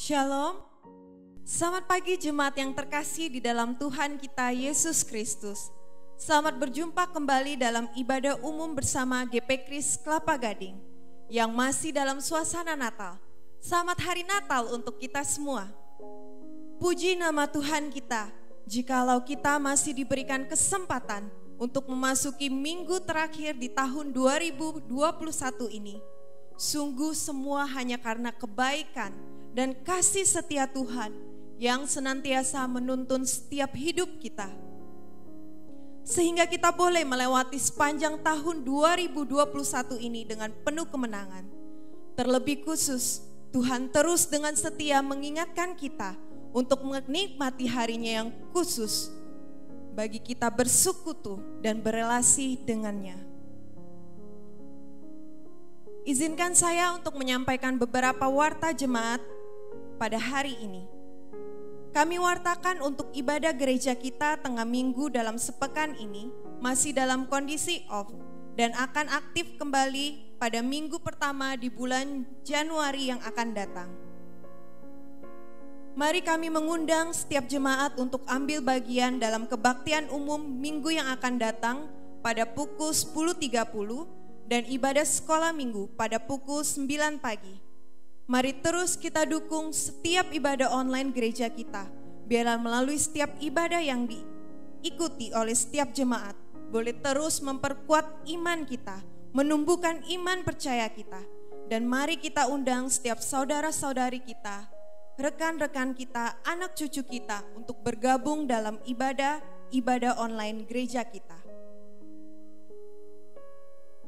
Shalom, selamat pagi jemaat yang terkasih di dalam Tuhan kita Yesus Kristus. Selamat berjumpa kembali dalam ibadah umum bersama GP Kris Kelapa Gading yang masih dalam suasana Natal. Selamat hari Natal untuk kita semua. Puji nama Tuhan kita, jikalau kita masih diberikan kesempatan untuk memasuki minggu terakhir di tahun 2021 ini. Sungguh semua hanya karena kebaikan dan kasih setia Tuhan yang senantiasa menuntun setiap hidup kita. Sehingga kita boleh melewati sepanjang tahun 2021 ini dengan penuh kemenangan. Terlebih khusus, Tuhan terus dengan setia mengingatkan kita untuk menikmati harinya yang khusus bagi kita bersekutu dan berelasi dengannya. Izinkan saya untuk menyampaikan beberapa warta jemaat pada hari ini. Kami wartakan untuk ibadah gereja kita tengah minggu dalam sepekan ini masih dalam kondisi off dan akan aktif kembali pada minggu pertama di bulan Januari yang akan datang. Mari kami mengundang setiap jemaat untuk ambil bagian dalam kebaktian umum minggu yang akan datang pada pukul 10.30 dan ibadah sekolah minggu pada pukul 9 pagi. Mari terus kita dukung setiap ibadah online gereja kita. Biarlah melalui setiap ibadah yang diikuti oleh setiap jemaat boleh terus memperkuat iman kita, menumbuhkan iman percaya kita. Dan mari kita undang setiap saudara-saudari kita, rekan-rekan kita, anak cucu kita untuk bergabung dalam ibadah online gereja kita.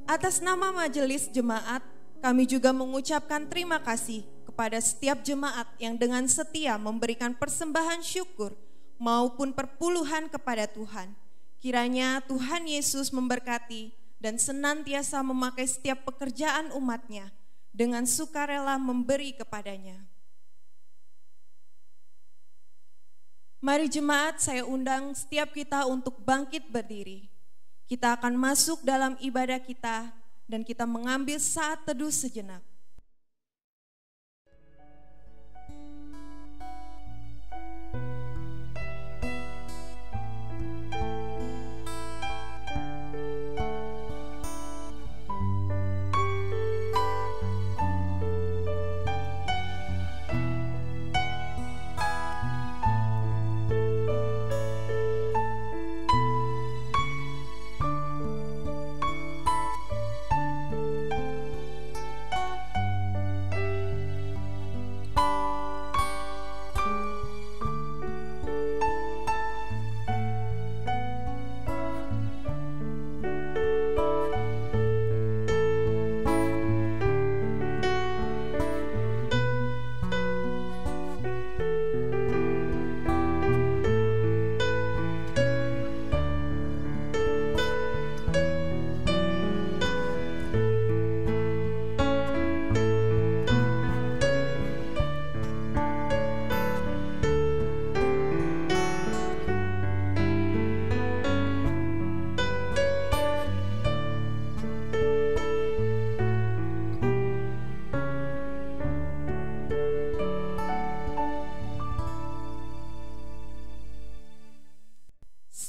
Atas nama majelis jemaat, kami juga mengucapkan terima kasih kepada setiap jemaat yang dengan setia memberikan persembahan syukur maupun perpuluhan kepada Tuhan. Kiranya Tuhan Yesus memberkati dan senantiasa memakai setiap pekerjaan umat-Nya dengan sukarela memberi kepadanya. Mari jemaat, saya undang setiap kita untuk bangkit berdiri. Kita akan masuk dalam ibadah kita dan kita mengambil saat teduh sejenak.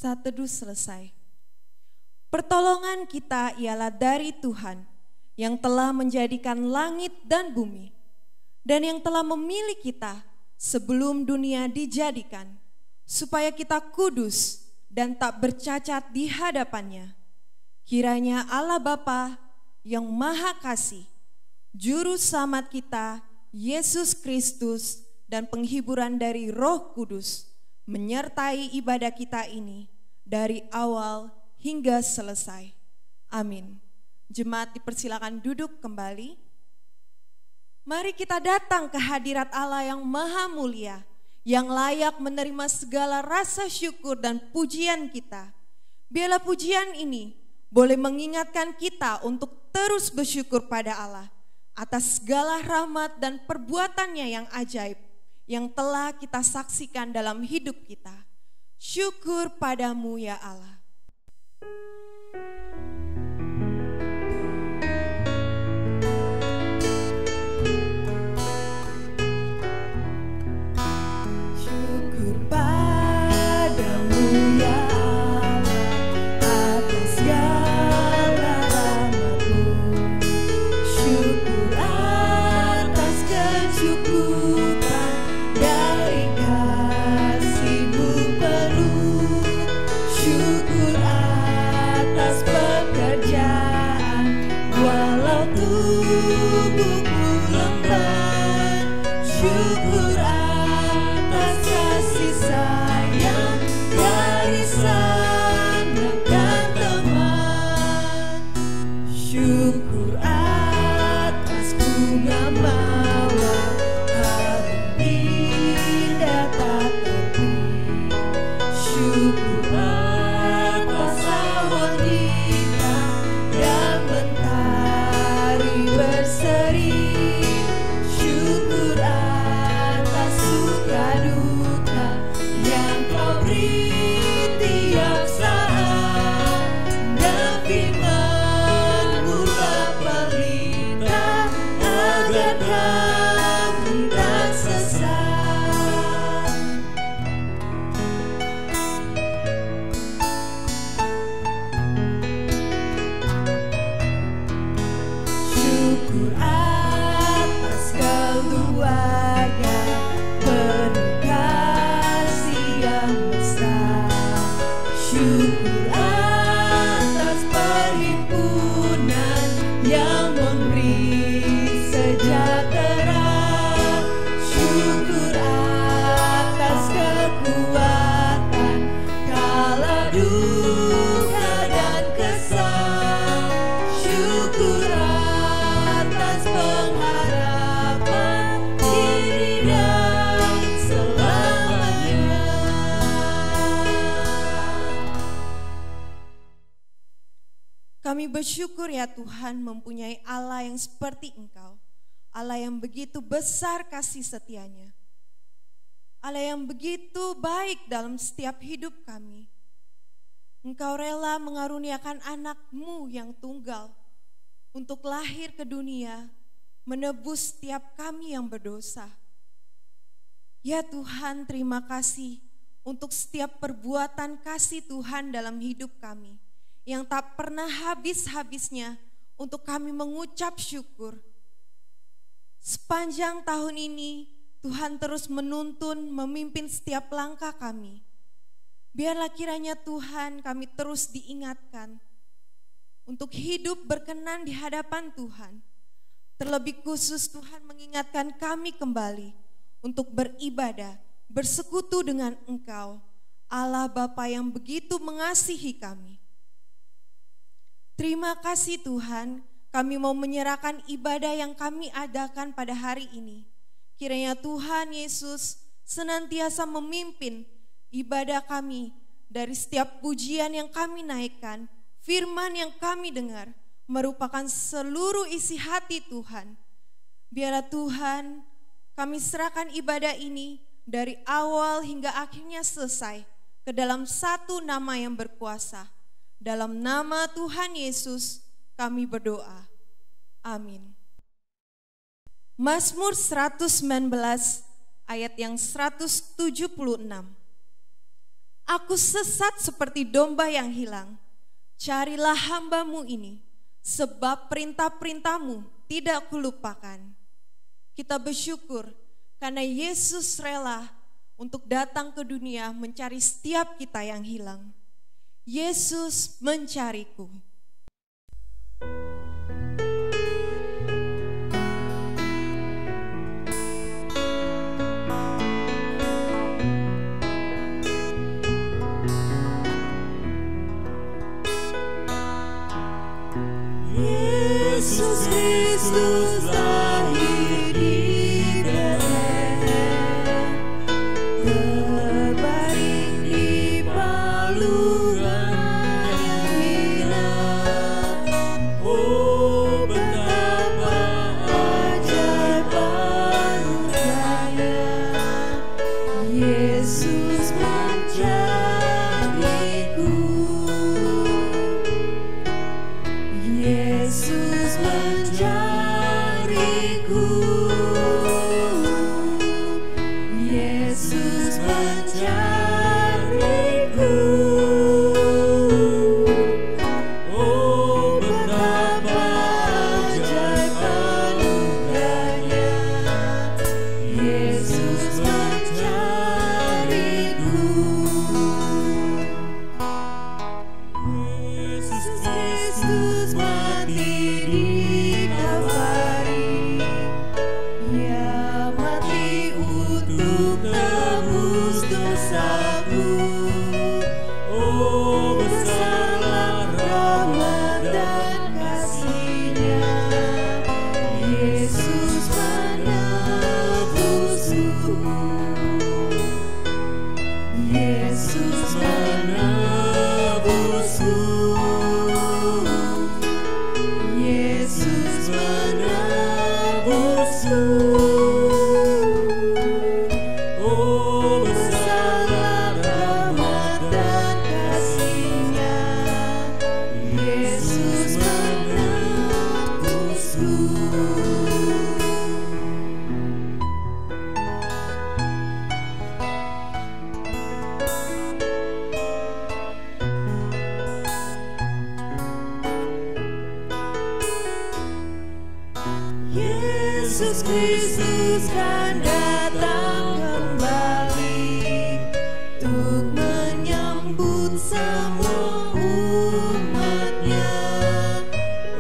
Saat teduh selesai. Pertolongan kita ialah dari Tuhan yang telah menjadikan langit dan bumi dan yang telah memilih kita sebelum dunia dijadikan supaya kita kudus dan tak bercacat di hadapannya. Kiranya Allah Bapa yang Maha Kasih, Juru Selamat kita Yesus Kristus dan penghiburan dari Roh Kudus menyertai ibadah kita ini dari awal hingga selesai. Amin. Jemaat dipersilakan duduk kembali. Mari kita datang ke hadirat Allah yang maha mulia, yang layak menerima segala rasa syukur dan pujian kita. Biarlah pujian ini boleh mengingatkan kita untuk terus bersyukur pada Allah atas segala rahmat dan perbuatannya yang ajaib yang telah kita saksikan dalam hidup kita. Syukur padamu ya Allah. Syukur atas kasih sayang dari sanak dan teman. Syukur atas bunga mawar harum indah tak tepi. Syukur atas awan hitam dan mentari berseri. Syukur atas suka duka yang kau beri tiap saat. Dan firman-Mu tak berlintah agar kami tak sesat. Syukur atas keluarga penuh kasih yang besar. Syukur atas perhimpunan yang memberi sejahtera. Syukur atas kekuatan kala duka dan kesal. Syukur atas pengharapan kini dan selamanya. Kami bersyukur ya Tuhan mempunyai Allah yang seperti Engkau. Allah yang begitu besar kasih setianya. Allah yang begitu baik dalam setiap hidup kami. Engkau rela mengaruniakan anak-Mu yang tunggal untuk lahir ke dunia, menebus setiap kami yang berdosa. Ya Tuhan, terima kasih untuk setiap perbuatan kasih Tuhan dalam hidup kami, yang tak pernah habis-habisnya untuk kami mengucap syukur. Sepanjang tahun ini, Tuhan terus menuntun, memimpin setiap langkah kami. Biarlah kiranya Tuhan kami terus diingatkan untuk hidup berkenan di hadapan Tuhan. Terlebih khusus Tuhan mengingatkan kami kembali untuk beribadah, bersekutu dengan Engkau, Allah Bapa yang begitu mengasihi kami. Terima kasih Tuhan, kami mau menyerahkan ibadah yang kami adakan pada hari ini. Kiranya Tuhan Yesus senantiasa memimpin ibadah kami dari setiap pujian yang kami naikkan, firman yang kami dengar, merupakan seluruh isi hati Tuhan. Biarlah Tuhan kami serahkan ibadah ini dari awal hingga akhirnya selesai ke dalam satu nama yang berkuasa. Dalam nama Tuhan Yesus kami berdoa. Amin. Mazmur 119 ayat yang 176. Aku sesat seperti domba yang hilang. Carilah hamba-Mu ini, sebab perintah-perintah-Mu tidak kulupakan. Kita bersyukur karena Yesus rela untuk datang ke dunia mencari setiap kita yang hilang. Yesus mencariku. Yesus Kristus lahir di Betlehem, terbaring di palungan yang indah. Oh, betapa ajaib anugerahnya. Yesus mencariku. Yesus mencariku. Yesus mencariku. Oh, betapa ajaib anugerahnya. Yesus mencariku. Yesus Kristus mati di Kalvari, Ia mati dosaku. Oh, besarlah rahmat dan kasih-Nya, Yesus menebusku. Yesus menebusku. Yesus menebusku. Oh, besarlah rahmat dan kasih-Nya, Yesus menebusku. Yesus Kristus kan datang kembali untuk menyambut semua umat-Nya.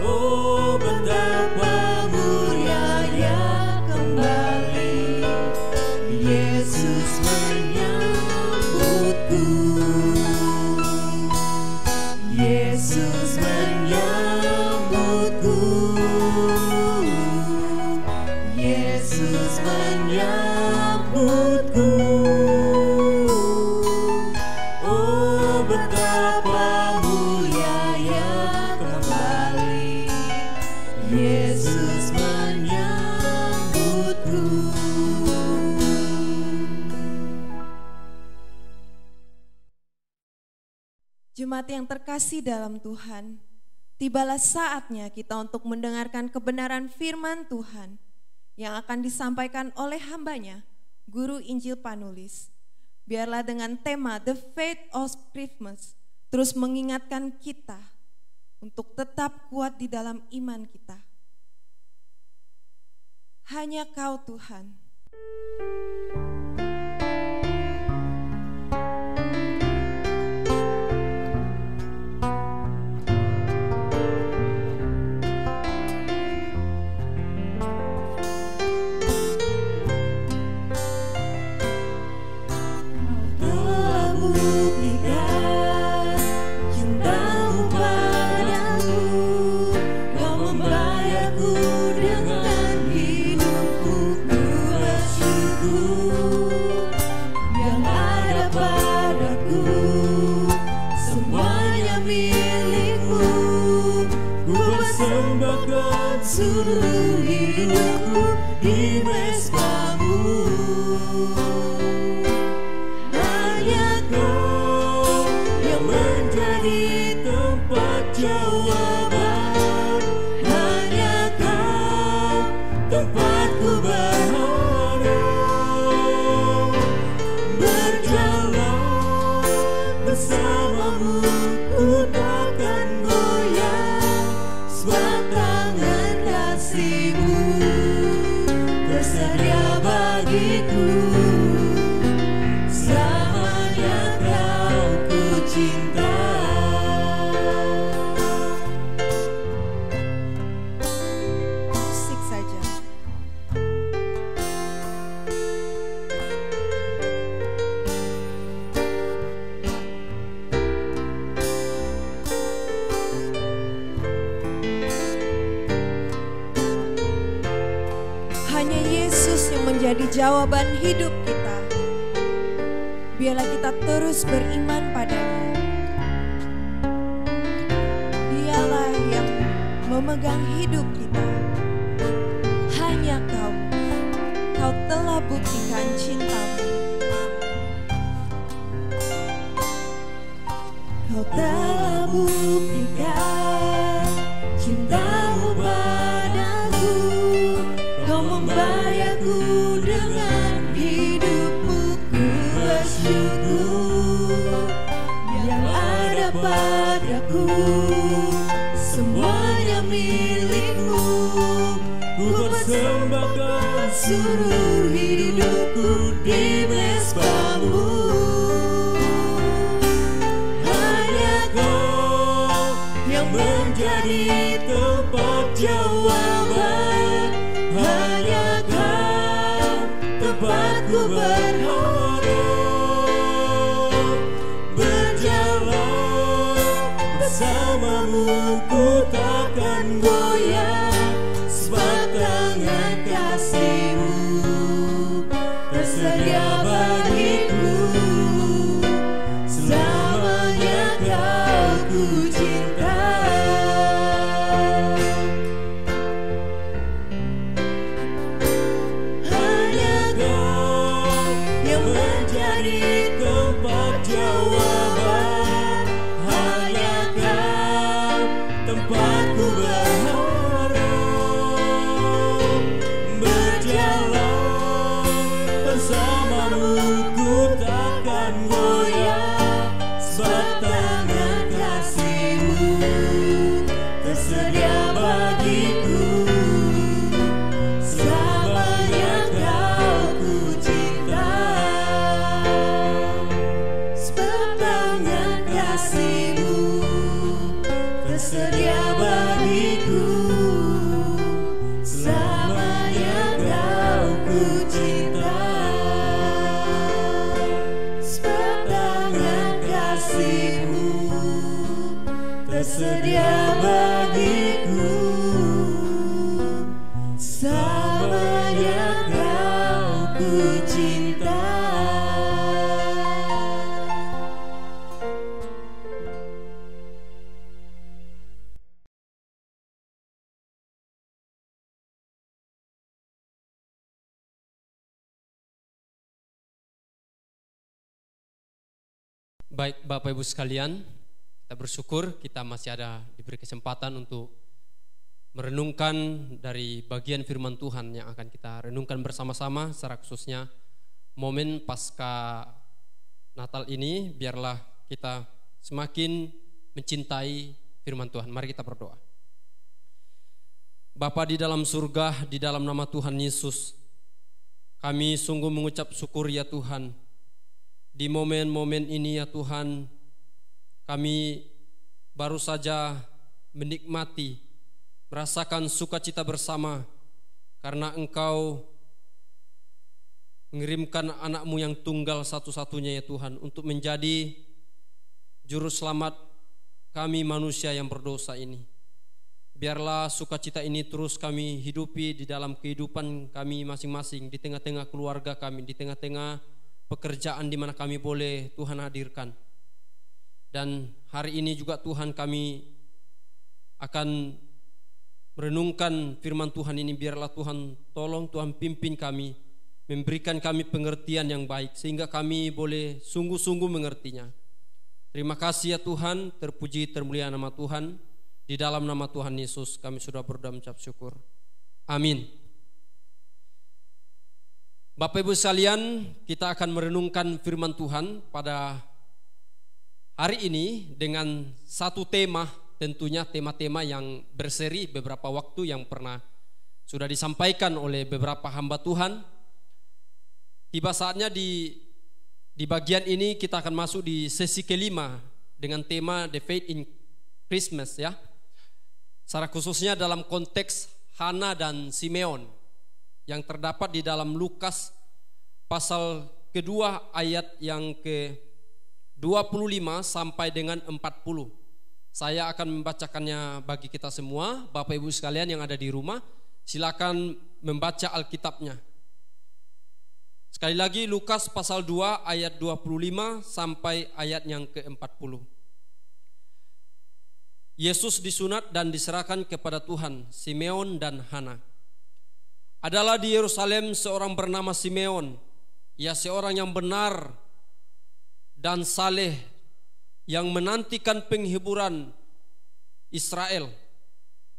Oh, betapa mulianya kembali Yesus menyambutku. Yesus menyambutku. Yesus menyambutku. Oh, betapa mulianya kembali Yesus menyambutku. Jemaat yang terkasih dalam Tuhan, tibalah saatnya kita untuk mendengarkan kebenaran firman Tuhan yang akan disampaikan oleh hamba-Nya, Guru Injil Panulis. Biarlah dengan tema The Faith of Christmas terus mengingatkan kita untuk tetap kuat di dalam iman kita. Hanya Kau Tuhan. Seluruh hidupku di mesbah-Mu. Hanya Kau yang menjadi tempat jawaban. Hanya Kau tempatku berharap. Berjalan bersama-Mu ku takkan goyah. Sebab tangan kasih-Mu tersedia bagiku. Selamanya Kau ku cinta. Musik saja. Hanya Yesus yang menjadi jawaban hidup kita. Biarlah kita terus beriman padanya. Dialah yang memegang hidup kita. Hanya Kau, Kau telah buktikan cinta-Mu. Kau telah buktikan cinta-Mu padaku. Kau membayarku dengan hidup-Mu, ku bersyukur. Yang ada padaku semuanya milik-Mu. Ku persembahkan seluruh hidupku di mesbah-Mu. Hanya Kau yang menjadi tempat jawaban. Hanya Kau tempatku berharap. tersedia bagiku. Selamanya Kau ku cinta. Hanya Kau yang menjadi tempat jawaban. Hanya Kau tempatku berharap. Berjalan bersamamu ku takkan goyah, sebab tangan kasih-Mu tersedia bagiku. Selamanya Kau ku cinta. Sebab tangan kasih-Mu tersedia bagiku. Selamanya Kau ku cinta. Sebab tangan kasih-Mu tersedia bagiku. Selamanya Kau ku cinta. Baik Bapak Ibu sekalian, kita bersyukur kita masih ada diberi kesempatan untuk merenungkan dari bagian firman Tuhan yang akan kita renungkan bersama-sama, secara khususnya momen pasca Natal ini. Biarlah kita semakin mencintai firman Tuhan. Mari kita berdoa. Bapa di dalam surga, di dalam nama Tuhan Yesus, kami sungguh mengucap syukur ya Tuhan. Di momen-momen ini ya Tuhan, kami baru saja menikmati, merasakan sukacita bersama karena Engkau mengirimkan anak-Mu yang tunggal satu-satunya ya Tuhan untuk menjadi juru selamat kami manusia yang berdosa ini. Biarlah sukacita ini terus kami hidupi di dalam kehidupan kami masing-masing, di tengah-tengah keluarga kami, di tengah-tengah pekerjaan di mana kami boleh Tuhan hadirkan. Dan hari ini juga Tuhan kami akan merenungkan firman Tuhan ini. Biarlah Tuhan tolong, Tuhan pimpin kami, memberikan kami pengertian yang baik sehingga kami boleh sungguh-sungguh mengertinya. Terima kasih ya Tuhan, terpuji termulia nama Tuhan. Di dalam nama Tuhan Yesus kami sudah berdoa mengucap syukur. Amin. Bapak Ibu sekalian, kita akan merenungkan firman Tuhan pada hari ini dengan satu tema, tentunya tema-tema yang berseri beberapa waktu yang pernah sudah disampaikan oleh beberapa hamba Tuhan. Tiba saatnya di bagian ini kita akan masuk di sesi kelima dengan tema The Faith in Christmas ya. Secara khususnya dalam konteks Hana dan Simeon yang terdapat di dalam Lukas pasal kedua ayat yang ke-25 sampai dengan 40. Saya akan membacakannya bagi kita semua. Bapak Ibu sekalian yang ada di rumah, silakan membaca Alkitabnya. Sekali lagi Lukas pasal 2 ayat 25 sampai ayat yang ke-40. Yesus disunat dan diserahkan kepada Tuhan. Simeon dan Hana. Adalah di Yerusalem seorang bernama Simeon. Ia seorang yang benar dan saleh, yang menantikan penghiburan Israel.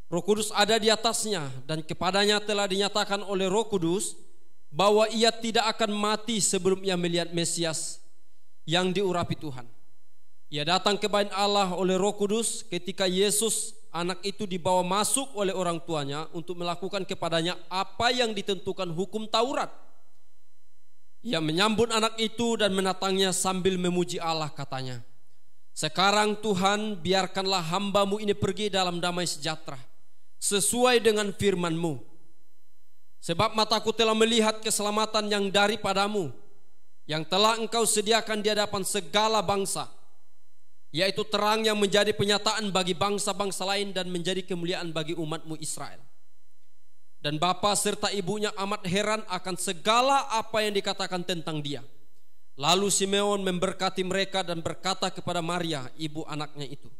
Roh Kudus ada di atasnya, dan kepadanya telah dinyatakan oleh Roh Kudus bahwa ia tidak akan mati sebelum ia melihat Mesias yang diurapi Tuhan. Ia datang ke bait Allah oleh Roh Kudus ketika Yesus anak itu dibawa masuk oleh orang tuanya untuk melakukan kepadanya apa yang ditentukan hukum Taurat. Ia menyambut anak itu dan menatangnya sambil memuji Allah, katanya, "Sekarang Tuhan, biarkanlah hamba-Mu ini pergi dalam damai sejahtera, sesuai dengan firman-Mu. Sebab mataku telah melihat keselamatan yang daripadamu, yang telah Engkau sediakan di hadapan segala bangsa, yaitu terang yang menjadi penyataan bagi bangsa-bangsa lain dan menjadi kemuliaan bagi umat-Mu Israel." Dan bapa serta ibunya amat heran akan segala apa yang dikatakan tentang dia. Lalu Simeon memberkati mereka dan berkata kepada Maria, ibu anaknya itu,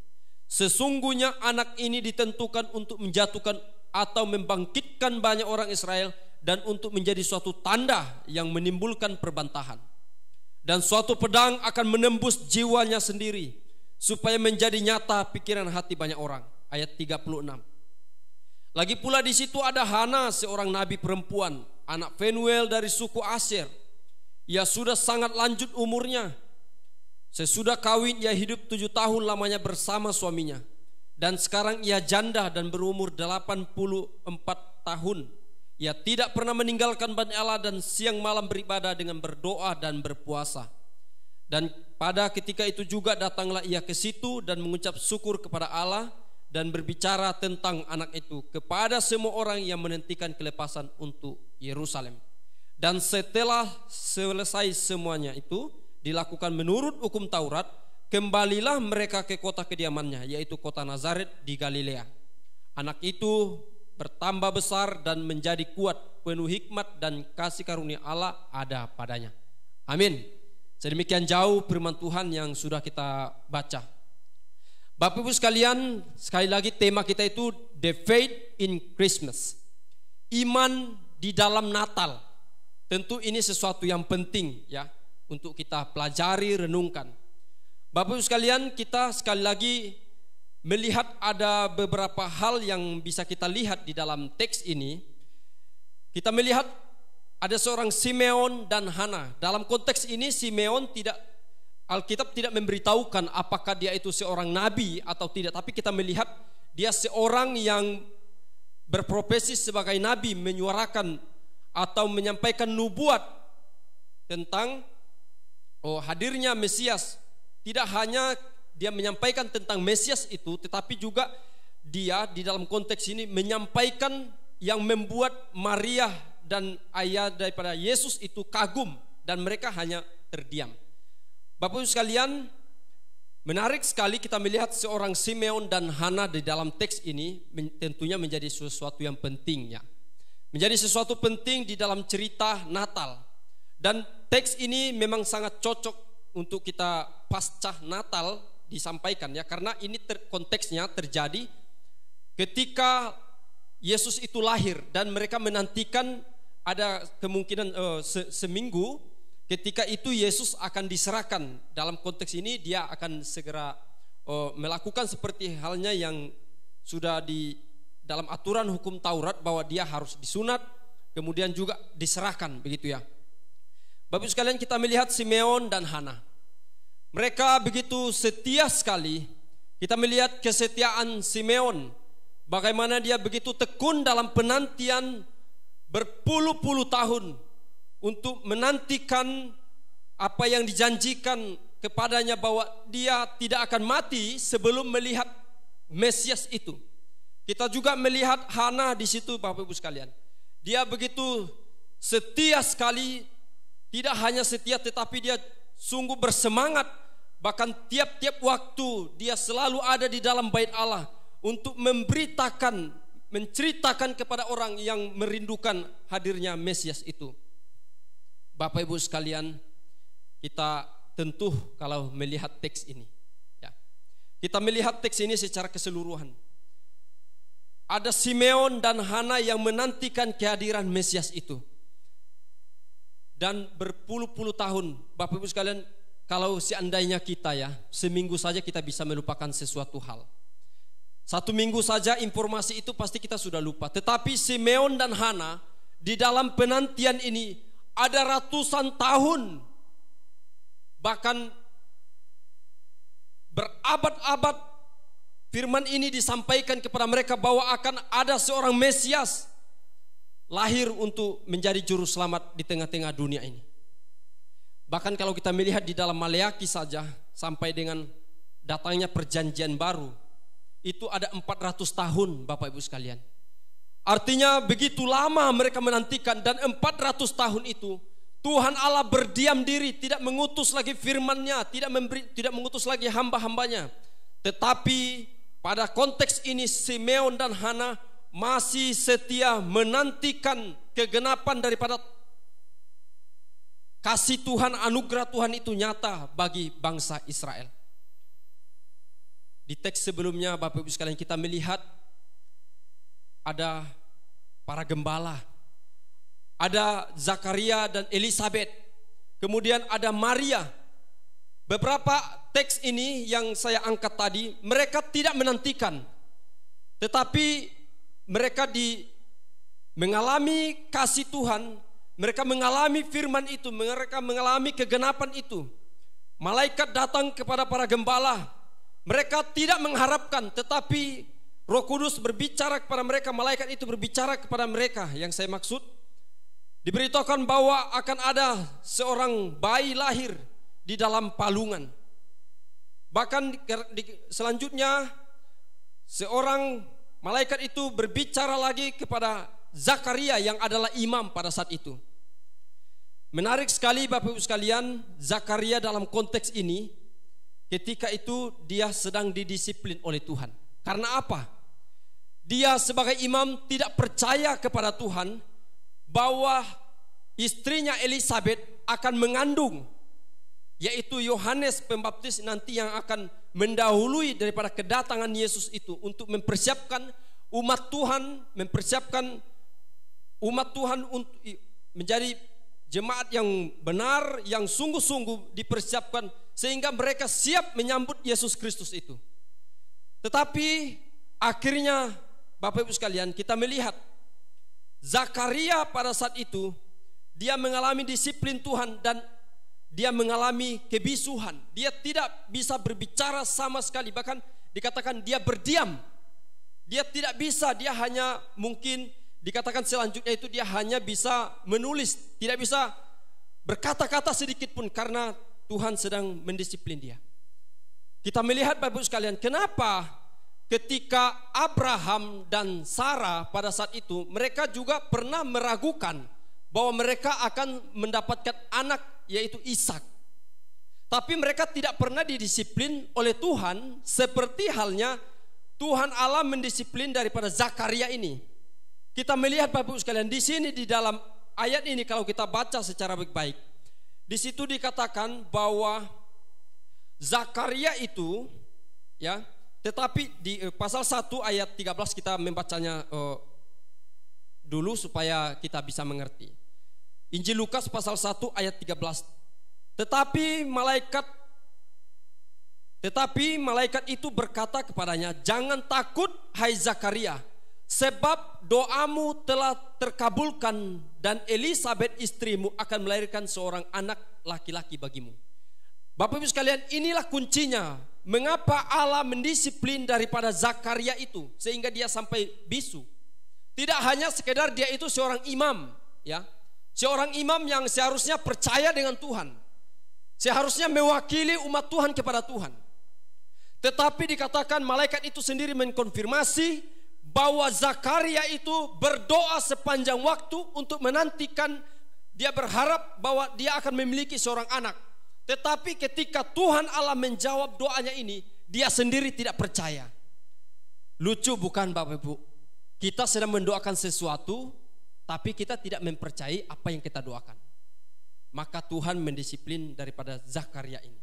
sesungguhnya anak ini ditentukan untuk menjatuhkan atau membangkitkan banyak orang Israel dan untuk menjadi suatu tanda yang menimbulkan perbantahan. Dan suatu pedang akan menembus jiwanya sendiri supaya menjadi nyata pikiran hati banyak orang. Ayat 36. Lagi pula di situ ada Hana, seorang nabi perempuan, anak Penuel dari suku Aser. Ia sudah sangat lanjut umurnya. Sesudah kawin ia hidup 7 tahun lamanya bersama suaminya. Dan sekarang ia janda dan berumur 84 tahun. Ia tidak pernah meninggalkan banyak Allah dan siang malam beribadah dengan berdoa dan berpuasa. Dan pada ketika itu juga datanglah ia ke situ dan mengucap syukur kepada Allah dan berbicara tentang anak itu kepada semua orang yang menantikan kelepasan untuk Yerusalem. Dan setelah selesai semuanya itu dilakukan menurut hukum Taurat, kembalilah mereka ke kota kediamannya, yaitu kota Nazaret di Galilea. Anak itu bertambah besar dan menjadi kuat, penuh hikmat dan kasih karunia Allah ada padanya. Amin. Sedemikian jauh firman Tuhan yang sudah kita baca. Bapak Ibu sekalian, sekali lagi tema kita itu The Faith in Christmas. Iman di dalam Natal. Tentu ini sesuatu yang penting ya untuk kita pelajari, renungkan. Bapak Ibu sekalian, kita sekali lagi melihat ada beberapa hal yang bisa kita lihat di dalam teks ini. Kita melihat ada seorang Simeon dan Hana. Dalam konteks ini Simeon Alkitab tidak memberitahukan apakah dia itu seorang nabi atau tidak, tapi kita melihat dia seorang yang berprofesi sebagai nabi, menyuarakan atau menyampaikan nubuat tentang hadirnya Mesias. Tidak hanya dia menyampaikan tentang Mesias itu, tetapi juga dia di dalam konteks ini menyampaikan yang membuat Maria dan ayah daripada Yesus itu kagum dan mereka hanya terdiam. Bapak Ibu sekalian, menarik sekali kita melihat seorang Simeon dan Hana di dalam teks ini tentunya menjadi sesuatu yang penting ya. Menjadi sesuatu penting di dalam cerita Natal. Dan teks ini memang sangat cocok untuk kita pasca Natal disampaikan ya, karena ini konteksnya terjadi ketika Yesus itu lahir dan mereka menantikan ada kemungkinan seminggu ketika itu Yesus akan diserahkan. Dalam konteks ini dia akan segera melakukan seperti halnya yang sudah di dalam aturan hukum Taurat, bahwa dia harus disunat kemudian juga diserahkan, begitu ya. Bapak sekalian, kita melihat Simeon dan Hana. Mereka begitu setia sekali. Kita melihat kesetiaan Simeon, bagaimana dia begitu tekun dalam penantian berpuluh-puluh tahun untuk menantikan apa yang dijanjikan kepadanya, bahwa dia tidak akan mati sebelum melihat Mesias itu. Kita juga melihat Hana di situ, Bapak Ibu sekalian. Dia begitu setia sekali, tidak hanya setia tetapi dia sungguh bersemangat. Bahkan tiap-tiap waktu dia selalu ada di dalam bait Allah untuk menceritakan kepada orang yang merindukan hadirnya Mesias itu. Bapak Ibu sekalian, kita tentu kalau melihat teks ini ya, kita melihat teks ini secara keseluruhan. Ada Simeon dan Hana yang menantikan kehadiran Mesias itu. Dan berpuluh-puluh tahun, Bapak Ibu sekalian, kalau seandainya kita ya, seminggu saja kita bisa melupakan sesuatu hal. 1 minggu saja informasi itu pasti kita sudah lupa. Tetapi Simeon dan Hana di dalam penantian ini ada ratusan tahun, bahkan berabad-abad. Firman ini disampaikan kepada mereka bahwa akan ada seorang Mesias lahir untuk menjadi juru selamat di tengah-tengah dunia ini. Bahkan kalau kita melihat di dalam Maleakhi saja sampai dengan datangnya perjanjian baru, itu ada 400 tahun, Bapak Ibu sekalian. Artinya begitu lama mereka menantikan, dan 400 tahun itu Tuhan Allah berdiam diri, tidak mengutus lagi firman-Nya, tidak mengutus lagi hamba-hambanya. Tetapi pada konteks ini Simeon dan Hana masih setia menantikan kegenapan daripada kasih Tuhan, anugerah Tuhan itu nyata bagi bangsa Israel. Di teks sebelumnya Bapak Ibu sekalian kita melihat ada para gembala, ada Zakaria dan Elisabet, kemudian ada Maria. Beberapa teks ini yang saya angkat tadi, mereka tidak menantikan, tetapi mereka mengalami kasih Tuhan, mereka mengalami firman itu, mereka mengalami kegenapan itu. Malaikat datang kepada para gembala, mereka tidak mengharapkan, tetapi Roh Kudus berbicara kepada mereka, malaikat itu berbicara kepada mereka. Yang saya maksud, diberitakan bahwa akan ada seorang bayi lahir di dalam palungan. Bahkan selanjutnya seorang malaikat itu berbicara lagi kepada Zakaria yang adalah imam pada saat itu. Menarik sekali Bapak Ibu sekalian, Zakaria dalam konteks ini ketika itu dia sedang didisiplin oleh Tuhan. Karena apa? Dia sebagai imam tidak percaya kepada Tuhan bahwa istrinya Elisabet akan mengandung, yaitu Yohanes Pembaptis nanti yang akan mendahului daripada kedatangan Yesus itu, untuk mempersiapkan umat Tuhan, mempersiapkan umat Tuhan untuk menjadi jemaat yang benar, yang sungguh-sungguh dipersiapkan sehingga mereka siap menyambut Yesus Kristus itu. Tetapi akhirnya Bapak Ibu sekalian, kita melihat Zakaria pada saat itu dia mengalami disiplin Tuhan dan dia mengalami kebisuhan. Dia tidak bisa berbicara sama sekali, bahkan dikatakan dia berdiam. Dia tidak bisa, dia hanya mungkin dikatakan selanjutnya itu dia hanya bisa menulis, tidak bisa berkata-kata sedikit pun karena Tuhan sedang mendisiplin dia. Kita melihat Bapak Ibu sekalian, kenapa ketika Abraham dan Sarah pada saat itu mereka juga pernah meragukan bahwa mereka akan mendapatkan anak, yaitu Ishak. Tapi mereka tidak pernah didisiplin oleh Tuhan seperti halnya Tuhan Allah mendisiplin daripada Zakaria ini. Kita melihat Bapak Ibu sekalian di sini di dalam ayat ini kalau kita baca secara baik-baik, di situ dikatakan bahwa Zakaria itu ya, tetapi di pasal 1 ayat 13 kita membacanya dulu supaya kita bisa mengerti. Injil Lukas pasal 1 ayat 13. Tetapi malaikat itu berkata kepadanya, "Jangan takut hai Zakaria, sebab doamu telah terkabulkan dan Elisabet istrimu akan melahirkan seorang anak laki-laki bagimu." Bapak Ibu sekalian, inilah kuncinya mengapa Allah mendisiplin daripada Zakaria itu sehingga dia sampai bisu. Tidak hanya sekedar dia itu seorang imam, ya. Seorang imam yang seharusnya percaya dengan Tuhan, seharusnya mewakili umat Tuhan kepada Tuhan. Tetapi dikatakan malaikat itu sendiri mengkonfirmasi bahwa Zakaria itu berdoa sepanjang waktu untuk menantikan, dia berharap bahwa dia akan memiliki seorang anak. Tetapi ketika Tuhan Allah menjawab doanya ini, dia sendiri tidak percaya. Lucu bukan Bapak Ibu? Kita sedang mendoakan sesuatu, tapi kita tidak mempercayai apa yang kita doakan. Maka Tuhan mendisiplin daripada Zakaria ini.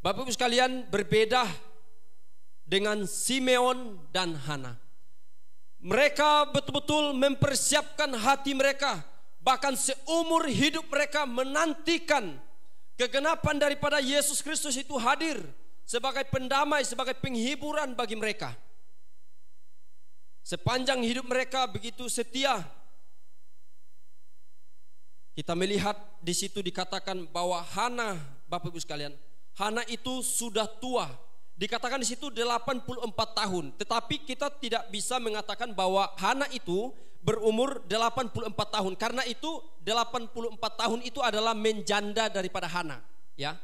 Bapak Ibu sekalian, berbeda dengan Simeon dan Hana. Mereka betul-betul mempersiapkan hati mereka, bahkan seumur hidup mereka menantikan kegenapan daripada Yesus Kristus itu hadir sebagai pendamai, sebagai penghiburan bagi mereka. Sepanjang hidup mereka begitu setia. Kita melihat di situ dikatakan bahwa Hana, Bapak Ibu sekalian, Hana itu sudah tua. Dikatakan di situ 84 tahun. Tetapi kita tidak bisa mengatakan bahwa Hana itu berumur 84 tahun. Karena itu 84 tahun itu adalah menjanda daripada Hana, ya.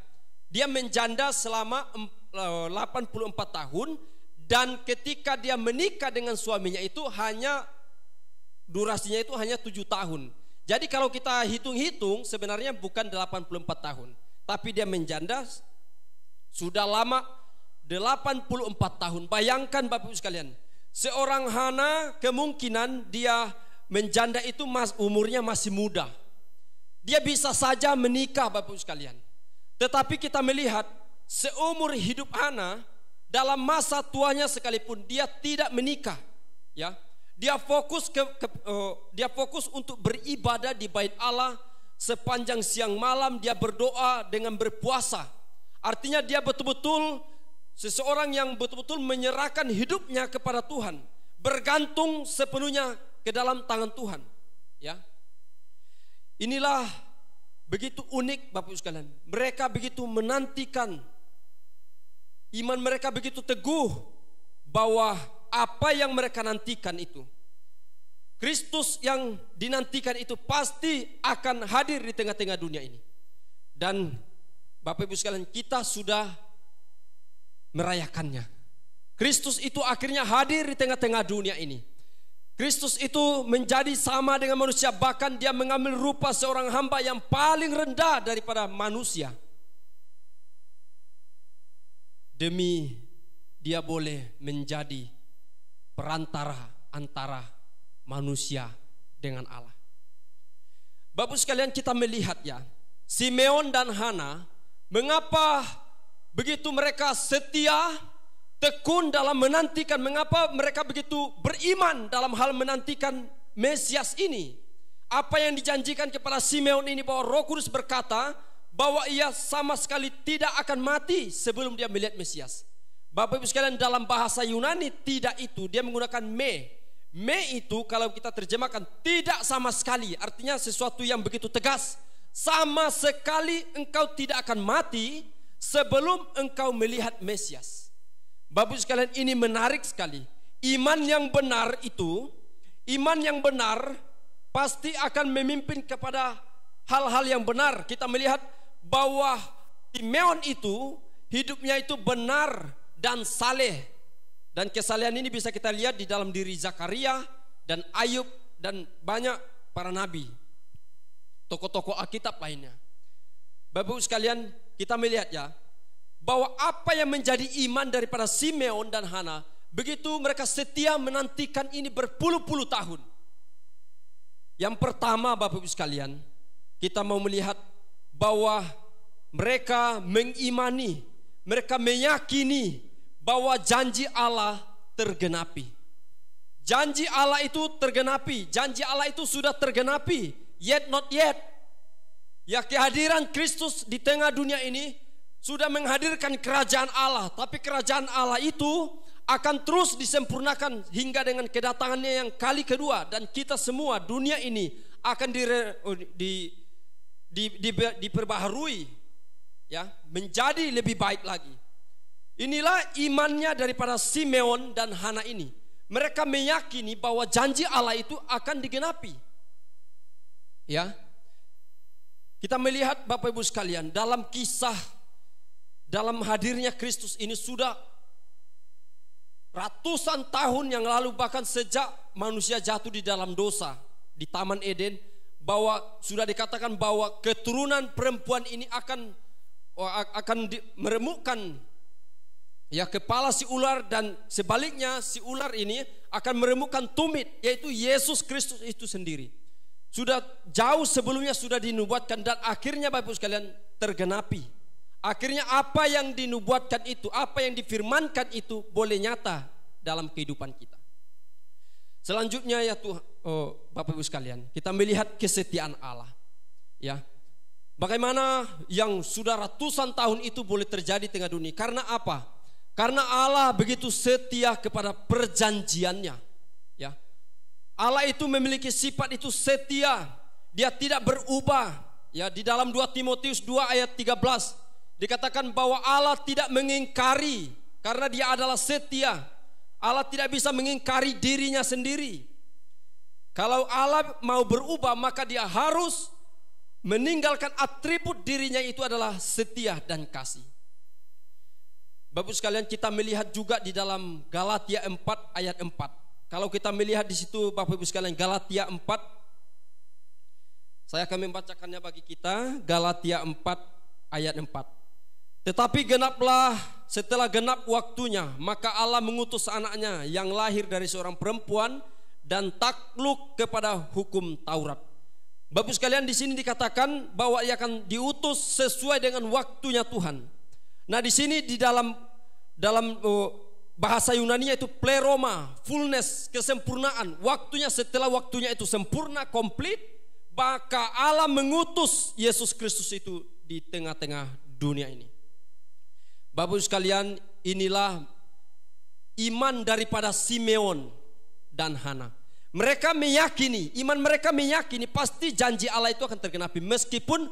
Dia menjanda selama 84 tahun. Dan ketika dia menikah dengan suaminya itu hanya durasinya itu hanya 7 tahun. Jadi kalau kita hitung-hitung sebenarnya bukan 84 tahun. Tapi dia menjanda sudah lama 84 tahun. Bayangkan Bapak Ibu sekalian, Seorang Hana kemungkinan dia menjanda itu umurnya masih muda. Dia bisa saja menikah Bapak Ibu sekalian. Tetapi kita melihat seumur hidup Hana, dalam masa tuanya sekalipun dia tidak menikah, ya. Dia fokus untuk beribadah di bait Allah sepanjang siang malam. Dia berdoa dengan berpuasa. Artinya dia betul-betul seseorang yang betul-betul menyerahkan hidupnya kepada Tuhan, bergantung sepenuhnya ke dalam tangan Tuhan, ya. Inilah begitu unik Bapak Ibu sekalian. Mereka begitu menantikan, iman mereka begitu teguh bahwa apa yang mereka nantikan itu, Kristus yang dinantikan itu pasti akan hadir di tengah-tengah dunia ini. Dan Bapak Ibu sekalian, kita sudah merayakannya. Kristus itu akhirnya hadir di tengah-tengah dunia ini. Kristus itu menjadi sama dengan manusia, bahkan dia mengambil rupa seorang hamba yang paling rendah daripada manusia, demi dia boleh menjadi perantara antara manusia dengan Allah. Bapak sekalian, kita melihat ya, Simeon dan Hana, mengapa begitu mereka setia, tekun dalam menantikan, mengapa mereka begitu beriman dalam hal menantikan Mesias ini. Apa yang dijanjikan kepada Simeon ini, bahwa Roh Kudus berkata bahwa ia sama sekali tidak akan mati sebelum dia melihat Mesias. Bapak Ibu sekalian, dalam bahasa Yunani tidak itu, dia menggunakan me. Me itu kalau kita terjemahkan tidak sama sekali, artinya sesuatu yang begitu tegas. Sama sekali engkau tidak akan mati sebelum engkau melihat Mesias. Bapak Ibu sekalian, ini menarik sekali. Iman yang benar itu, iman yang benar pasti akan memimpin kepada hal-hal yang benar. Kita melihat bahwa Simeon itu hidupnya itu benar dan saleh. Dan kesalehan ini bisa kita lihat di dalam diri Zakaria dan Ayub dan banyak para nabi, tokoh-tokoh Alkitab lainnya. Bapak Ibu sekalian, kita melihat ya, bahwa apa yang menjadi iman daripada Simeon dan Hana, begitu mereka setia menantikan ini berpuluh-puluh tahun. Yang pertama Bapak Ibu sekalian, kita mau melihat bahwa mereka mengimani, mereka meyakini bahwa janji Allah tergenapi. Janji Allah itu tergenapi, janji Allah itu sudah tergenapi, yet not yet. Ya, kehadiran Kristus di tengah dunia ini sudah menghadirkan kerajaan Allah, tapi kerajaan Allah itu akan terus disempurnakan hingga dengan kedatangannya yang kali kedua, dan kita semua, dunia ini akan diperbaharui, ya, menjadi lebih baik lagi. Inilah imannya daripada Simeon dan Hana ini. Mereka meyakini bahwa janji Allah itu akan digenapi. Ya, kita melihat Bapak Ibu sekalian, dalam kisah, dalam hadirnya Kristus ini sudah ratusan tahun yang lalu, bahkan sejak manusia jatuh di dalam dosa di Taman Eden, bahwa sudah dikatakan bahwa keturunan perempuan ini akan meremukkan ya kepala si ular, dan sebaliknya si ular ini akan meremukkan tumit, yaitu Yesus Kristus itu sendiri. Sudah jauh sebelumnya sudah dinubuatkan, dan akhirnya Bapak Ibu sekalian tergenapi. Akhirnya apa yang dinubuatkan itu, apa yang difirmankan itu boleh nyata dalam kehidupan kita. Selanjutnya ya Tuhan, Bapak Ibu sekalian, kita melihat kesetiaan Allah. Ya, bagaimana yang sudah ratusan tahun itu boleh terjadi di tengah dunia? Karena apa? Karena Allah begitu setia kepada perjanjiannya. Ya, Allah itu memiliki sifat itu setia, dia tidak berubah. Ya, di dalam 2 Timotius 2 ayat 13 dikatakan bahwa Allah tidak mengingkari, karena dia adalah setia. Allah tidak bisa mengingkari dirinya sendiri. Kalau Allah mau berubah, maka dia harus meninggalkan atribut dirinya, itu adalah setia dan kasih. Bapak sekalian, kita melihat juga di dalam Galatia 4 ayat 4. Kalau kita melihat di situ Bapak Ibu sekalian, Galatia 4, saya akan membacakannya bagi kita. Galatia 4 ayat 4. Tetapi setelah genap waktunya, maka Allah mengutus anaknya yang lahir dari seorang perempuan dan takluk kepada hukum Taurat. Bapak sekalian, di sini dikatakan bahwa ia akan diutus sesuai dengan waktunya Tuhan. Nah, di sini di dalam bahasa Yunani itu pleroma, fullness, kesempurnaan. Waktunya, setelah waktunya itu sempurna, komplit, maka Allah mengutus Yesus Kristus itu di tengah-tengah dunia ini. Bapak sekalian, inilah iman daripada Simeon dan Hana. Mereka meyakini, iman mereka meyakini pasti janji Allah itu akan tergenapi. Meskipun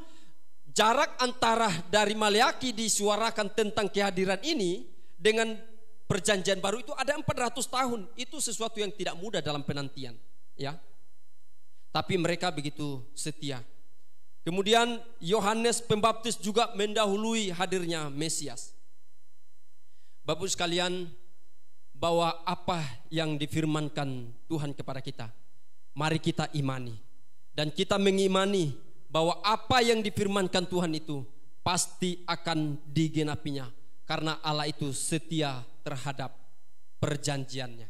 jarak antara dari Maleaki disuarakan tentang kehadiran ini dengan perjanjian baru itu ada 400 tahun. Itu sesuatu yang tidak mudah dalam penantian, ya. Tapi mereka begitu setia. Kemudian Yohanes Pembaptis juga mendahului hadirnya Mesias. Bapak sekalian, bahwa apa yang difirmankan Tuhan kepada kita, mari kita imani. Dan kita mengimani bahwa apa yang difirmankan Tuhan itu pasti akan digenapinya. Karena Allah itu setia terhadap perjanjiannya.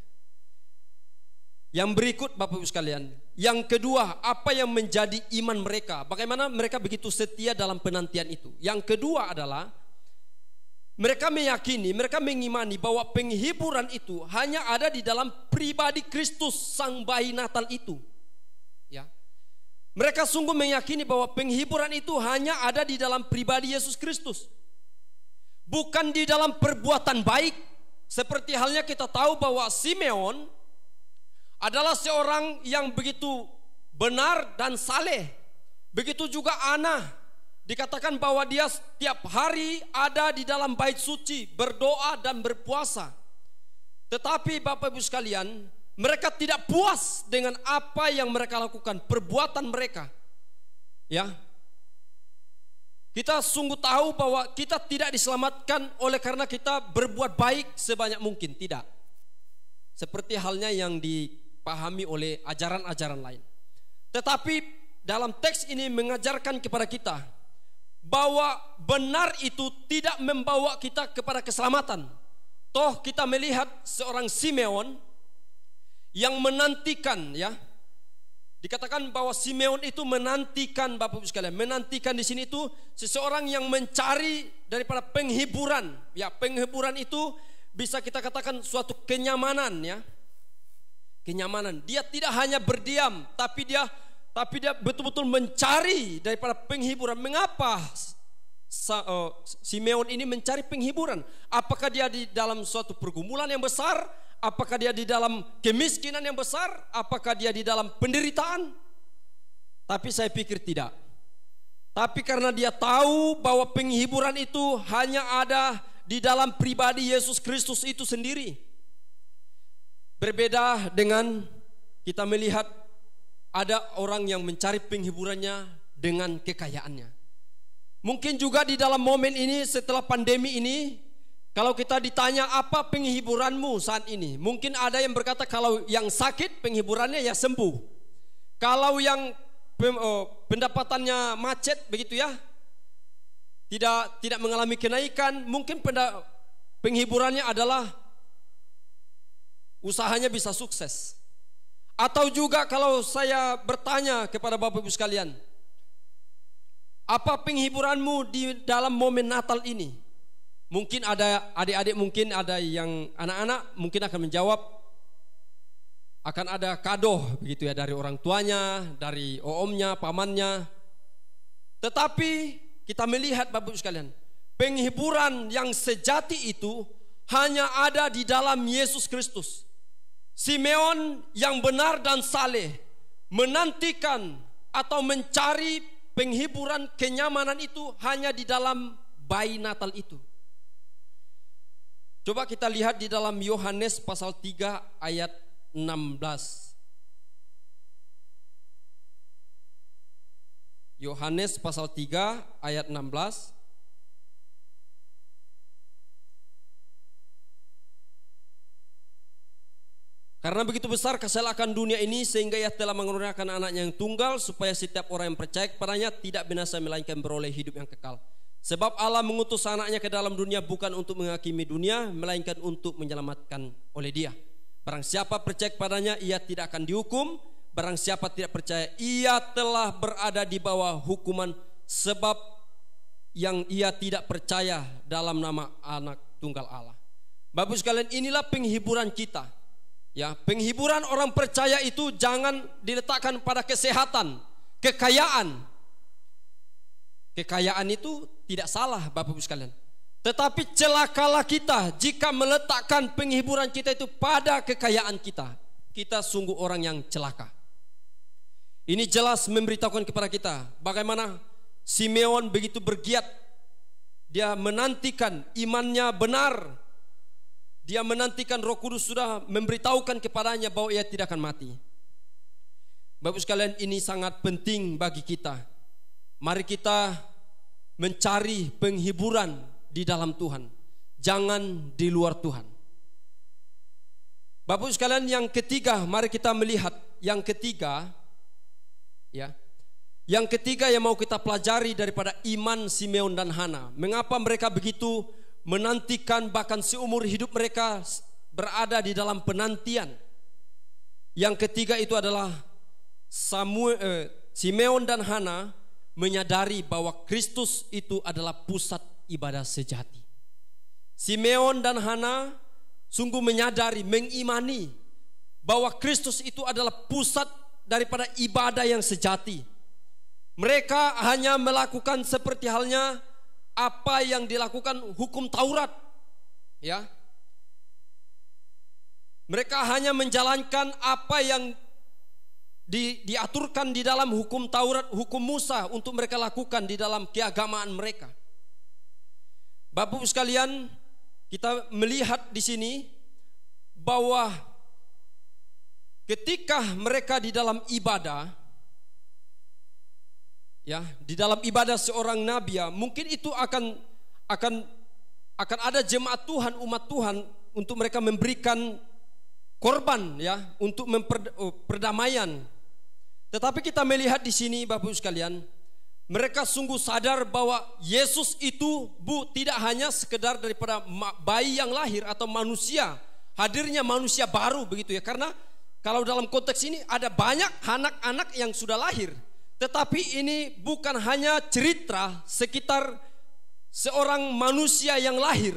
Yang berikut Bapak Ibu sekalian, yang kedua, apa yang menjadi iman mereka? Bagaimana mereka begitu setia dalam penantian itu? Yang kedua adalah mereka meyakini, mereka mengimani bahwa penghiburan itu hanya ada di dalam pribadi Kristus Sang Bayi Natal itu. Ya. Mereka sungguh meyakini bahwa penghiburan itu hanya ada di dalam pribadi Yesus Kristus. Bukan di dalam perbuatan baik. Seperti halnya kita tahu bahwa Simeon adalah seorang yang begitu benar dan saleh. Begitu juga Ana. Dikatakan bahwa dia setiap hari ada di dalam bait suci, berdoa dan berpuasa. Tetapi Bapak Ibu sekalian, mereka tidak puas dengan apa yang mereka lakukan, perbuatan mereka. Ya. Kita sungguh tahu bahwa kita tidak diselamatkan oleh karena kita berbuat baik sebanyak mungkin, tidak. Seperti halnya yang dipahami oleh ajaran-ajaran lain. Tetapi dalam teks ini mengajarkan kepada kita bahwa benar itu tidak membawa kita kepada keselamatan. Toh kita melihat seorang Simeon yang menantikan, ya. Dikatakan bahwa Simeon itu menantikan, Bapak Ibu sekalian, menantikan di sini itu seseorang yang mencari daripada penghiburan. Ya, penghiburan itu bisa kita katakan suatu kenyamanan, ya. Kenyamanan. Dia tidak hanya berdiam, tapi dia betul-betul mencari daripada penghiburan. Mengapa Simeon ini mencari penghiburan? Apakah dia di dalam suatu pergumulan yang besar? Apakah dia di dalam kemiskinan yang besar? Apakah dia di dalam penderitaan? Tapi saya pikir tidak. Tapi karena dia tahu bahwa penghiburan itu hanya ada di dalam pribadi Yesus Kristus itu sendiri. Berbeda dengan kita melihat ada orang yang mencari penghiburannya dengan kekayaannya. Mungkin juga di dalam momen ini setelah pandemi ini, kalau kita ditanya apa penghiburanmu saat ini, mungkin ada yang berkata kalau yang sakit penghiburannya ya sembuh. Kalau yang pendapatannya macet begitu ya, tidak mengalami kenaikan, mungkin penghiburannya adalah usahanya bisa sukses. Atau juga kalau saya bertanya kepada Bapak Ibu sekalian, apa penghiburanmu di dalam momen Natal ini? Mungkin ada adik-adik, mungkin ada yang anak-anak mungkin akan menjawab akan ada kado begitu ya dari orang tuanya, dari omnya, pamannya. Tetapi kita melihat Bapak Ibu sekalian, penghiburan yang sejati itu hanya ada di dalam Yesus Kristus. Simeon yang benar dan saleh menantikan atau mencari penghiburan, kenyamanan itu hanya di dalam bayi Natal itu. Coba kita lihat di dalam Yohanes pasal 3 ayat 16. Yohanes pasal 3 ayat 16. Karena begitu besar kasih akan dunia ini sehingga ia telah mengaruniakan anaknya yang tunggal supaya setiap orang yang percaya kepadanya tidak binasa melainkan beroleh hidup yang kekal. Sebab Allah mengutus anaknya ke dalam dunia bukan untuk menghakimi dunia, melainkan untuk menyelamatkan oleh dia. Barang siapa percaya kepadanya, ia tidak akan dihukum. Barang siapa tidak percaya, ia telah berada di bawah hukuman, sebab yang ia tidak percaya dalam nama anak tunggal Allah. Bapak sekalian, inilah penghiburan kita. Ya, penghiburan orang percaya itu jangan diletakkan pada kesehatan, kekayaan. Kekayaan itu tidak salah Bapak Ibu sekalian. Tetapi celakalah kita jika meletakkan penghiburan kita itu pada kekayaan kita. Kita sungguh orang yang celaka. Ini jelas memberitahukan kepada kita bagaimana Simeon begitu bergiat. Dia menantikan imannya benar. Dia menantikan Roh Kudus sudah memberitahukan kepadanya bahwa ia tidak akan mati. Bapak sekalian, ini sangat penting bagi kita. Mari kita mencari penghiburan di dalam Tuhan, jangan di luar Tuhan. Bapak sekalian, yang ketiga, mari kita melihat yang ketiga, ya. Yang ketiga yang mau kita pelajari daripada iman Simeon dan Hana. Mengapa mereka begitu menantikan, bahkan seumur hidup mereka berada di dalam penantian. Yang ketiga itu adalah Simeon dan Hana menyadari bahwa Kristus itu adalah pusat ibadah sejati. Simeon dan Hana sungguh menyadari, mengimani bahwa Kristus itu adalah pusat daripada ibadah yang sejati. Mereka hanya melakukan seperti halnya apa yang dilakukan hukum Taurat, ya. Mereka hanya menjalankan apa yang diaturkan di dalam hukum Taurat, hukum Musa untuk mereka lakukan di dalam keagamaan mereka. Bapak Ibu sekalian, kita melihat di sini bahwa ketika mereka di dalam ibadah, ya, di dalam ibadah seorang nabi, ya, mungkin itu akan ada jemaat Tuhan, umat Tuhan, untuk mereka memberikan korban, ya, untuk perdamaian. Tetapi kita melihat di sini Bapak Ibu sekalian, mereka sungguh sadar bahwa Yesus itu tidak hanya sekedar daripada bayi yang lahir atau manusia, hadirnya manusia baru begitu ya. Karena kalau dalam konteks ini ada banyak anak-anak yang sudah lahir. Tetapi ini bukan hanya cerita sekitar seorang manusia yang lahir,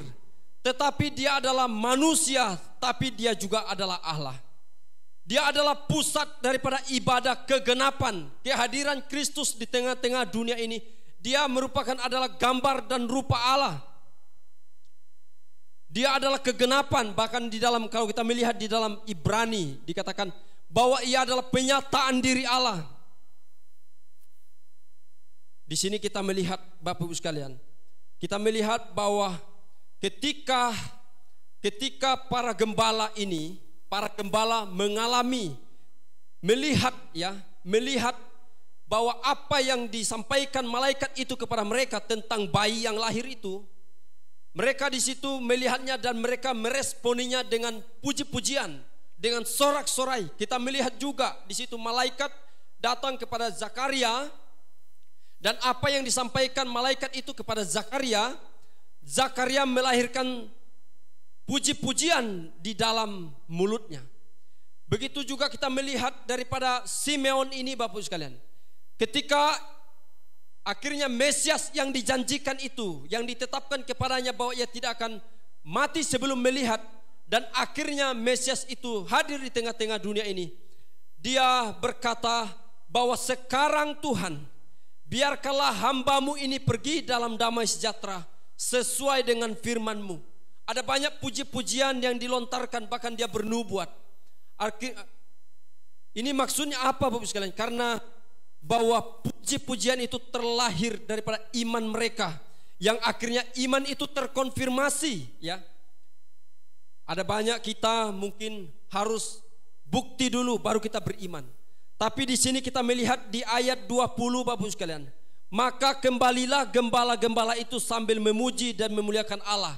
tetapi dia adalah manusia, tapi dia juga adalah Allah. Dia adalah pusat daripada ibadah kegenapan, kehadiran Kristus di tengah-tengah dunia ini. Dia merupakan adalah gambar dan rupa Allah. Dia adalah kegenapan, bahkan di dalam, kalau kita melihat di dalam Ibrani dikatakan bahwa ia adalah penyataan diri Allah. Di sini kita melihat Bapak Ibu sekalian, kita melihat bahwa ketika para gembala ini, para gembala melihat bahwa apa yang disampaikan malaikat itu kepada mereka tentang bayi yang lahir itu, mereka di situ melihatnya dan mereka meresponinya dengan puji-pujian, dengan sorak-sorai. Kita melihat juga di situ malaikat datang kepada Zakaria, dan apa yang disampaikan malaikat itu kepada Zakaria, Zakaria melahirkan puji-pujian di dalam mulutnya. Begitu juga kita melihat daripada Simeon ini Bapak Ibu sekalian. Ketika akhirnya Mesias yang dijanjikan itu, yang ditetapkan kepadanya bahwa ia tidak akan mati sebelum melihat, dan akhirnya Mesias itu hadir di tengah-tengah dunia ini. Dia berkata bahwa sekarang Tuhan, biarkanlah hambamu ini pergi dalam damai sejahtera sesuai dengan firman-Mu. Ada banyak puji-pujian yang dilontarkan, bahkan dia bernubuat. Ini maksudnya apa Bapak sekalian? Karena bahwa puji-pujian itu terlahir daripada iman mereka, yang akhirnya iman itu terkonfirmasi, ya. Ada banyak kita mungkin harus bukti dulu baru kita beriman. Tapi di sini kita melihat di ayat 20 Bapak sekalian, maka kembalilah gembala-gembala itu sambil memuji dan memuliakan Allah,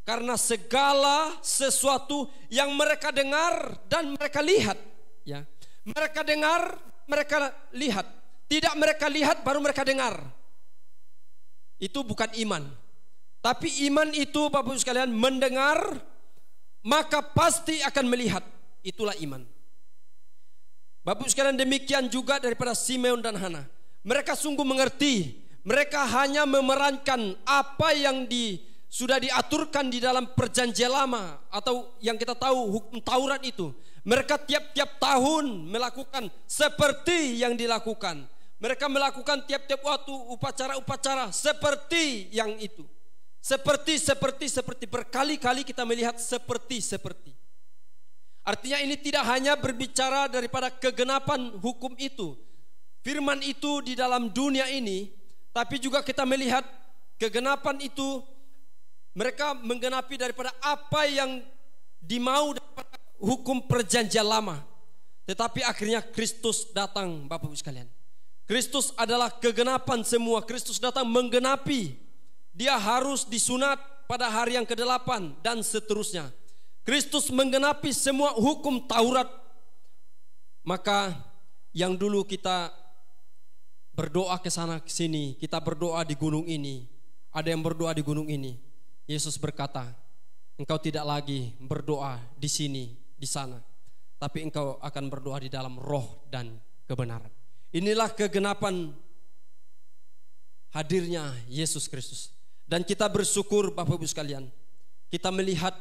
karena segala sesuatu yang mereka dengar dan mereka lihat, ya. Mereka dengar, mereka lihat. Tidak mereka lihat baru mereka dengar. itu bukan iman. Tapi iman itu Bapak Ibu sekalian mendengar, maka pasti akan melihat. Itulah iman. Bapak Ibu sekalian, demikian juga daripada Simeon dan Hana. Mereka sungguh mengerti. Mereka hanya memerankan apa yang sudah diaturkan di dalam perjanjian lama, atau yang kita tahu hukum Taurat itu. Mereka tiap-tiap tahun melakukan seperti yang dilakukan. Mereka melakukan tiap-tiap waktu upacara-upacara seperti yang itu. Seperti berkali-kali kita melihat seperti. Artinya ini tidak hanya berbicara daripada kegenapan hukum itu, firman itu di dalam dunia ini, tapi juga kita melihat kegenapan itu mereka menggenapi daripada apa yang dimau daripada hukum perjanjian lama. Tetapi akhirnya Kristus datang, Bapak Ibu sekalian. Kristus adalah kegenapan semua. Kristus datang menggenapi. Dia harus disunat pada hari yang ke-8 dan seterusnya. Kristus menggenapi semua hukum Taurat. Maka yang dulu kita berdoa ke sana ke sini, kita berdoa di gunung ini, ada yang berdoa di gunung ini. Yesus berkata, engkau tidak lagi berdoa di sini, di sana, tapi engkau akan berdoa di dalam roh dan kebenaran. Inilah kegenapan hadirnya Yesus Kristus. Dan kita bersyukur Bapak Ibu sekalian, kita melihat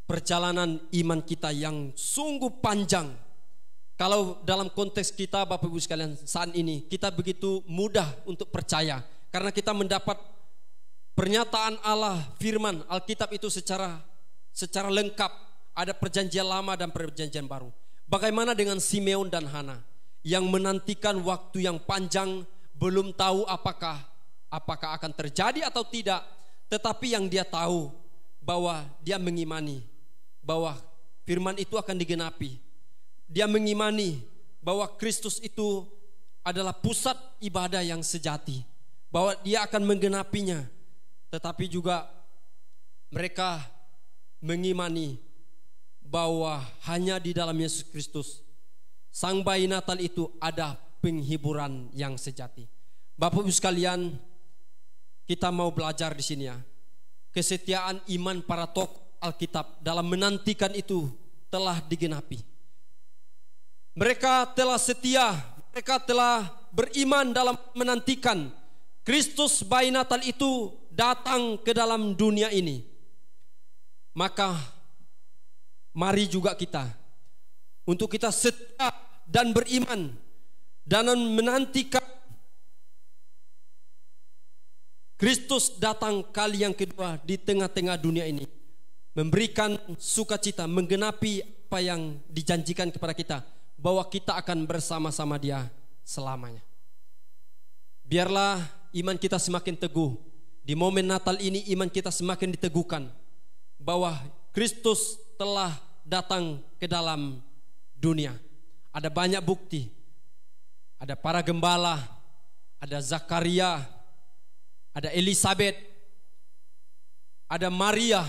perjalanan iman kita yang sungguh panjang. Kalau dalam konteks kita Bapak Ibu sekalian saat ini, kita begitu mudah untuk percaya karena kita mendapat pernyataan Allah, firman Alkitab itu secara lengkap. Ada perjanjian lama dan perjanjian baru. Bagaimana dengan Simeon dan Hana yang menantikan waktu yang panjang, belum tahu apakah akan terjadi atau tidak, tetapi yang dia tahu bahwa dia mengimani bahwa firman itu akan digenapi. Dia mengimani bahwa Kristus itu adalah pusat ibadah yang sejati, bahwa dia akan menggenapinya. Tetapi juga mereka mengimani bahwa hanya di dalam Yesus Kristus, Sang Bayi Natal itu, ada penghiburan yang sejati. Bapak Ibu sekalian, kita mau belajar di sini ya, kesetiaan iman para tokoh Alkitab dalam menantikan itu telah digenapi. Mereka telah setia, mereka telah beriman dalam menantikan Kristus Bayi Natal itu datang ke dalam dunia ini. Maka mari juga kita untuk kita setia dan beriman dan menantikan Kristus datang kali yang kedua di tengah-tengah dunia ini, memberikan sukacita, menggenapi apa yang dijanjikan kepada kita, bahwa kita akan bersama-sama Dia selamanya. Biarlah iman kita semakin teguh. Di momen Natal ini iman kita semakin diteguhkan bahwa Kristus telah datang ke dalam dunia. Ada banyak bukti. Ada para gembala, ada Zakaria, ada Elisabet, ada Maria,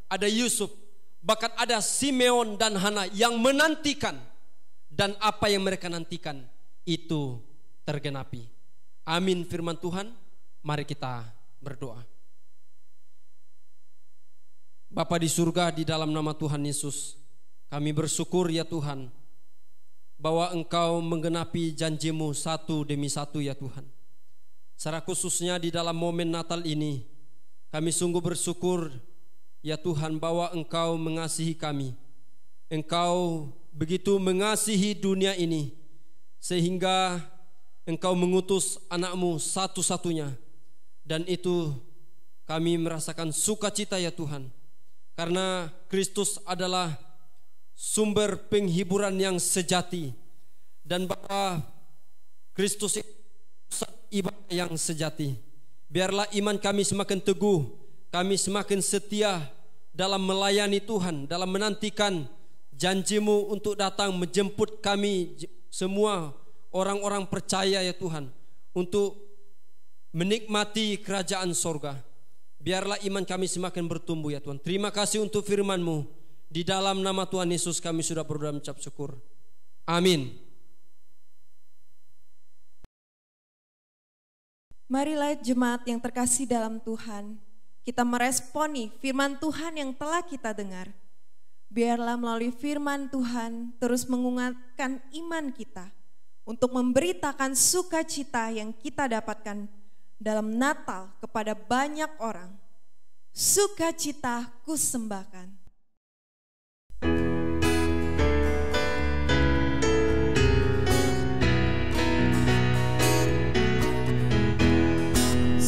ada Yusuf, bahkan ada Simeon dan Hana yang menantikan, dan apa yang mereka nantikan itu tergenapi. Amin firman Tuhan. Mari kita berdoa. Bapa di surga, di dalam nama Tuhan Yesus, kami bersyukur ya Tuhan, bahwa Engkau menggenapi janji-Mu satu demi satu ya Tuhan. Secara khususnya di dalam momen Natal ini, kami sungguh bersyukur ya Tuhan bahwa Engkau mengasihi kami. Engkau begitu mengasihi dunia ini sehingga Engkau mengutus anak-Mu satu-satunya, dan itu kami merasakan sukacita ya Tuhan, karena Kristus adalah sumber penghiburan yang sejati, dan bahwa Kristus itu pusat ibadah yang sejati. Biarlah iman kami semakin teguh, kami semakin setia dalam melayani Tuhan, dalam menantikan janji-Mu untuk datang menjemput kami semua orang-orang percaya ya Tuhan, untuk menikmati kerajaan sorga. Biarlah iman kami semakin bertumbuh ya Tuhan. Terima kasih untuk firman-Mu. Di dalam nama Tuhan Yesus kami sudah berdoa mengucap syukur. Amin. Marilah jemaat yang terkasih dalam Tuhan, kita meresponi firman Tuhan yang telah kita dengar. Biarlah melalui firman Tuhan terus menguatkan iman kita untuk memberitakan sukacita yang kita dapatkan dalam Natal kepada banyak orang. Sukacita kusembahkan.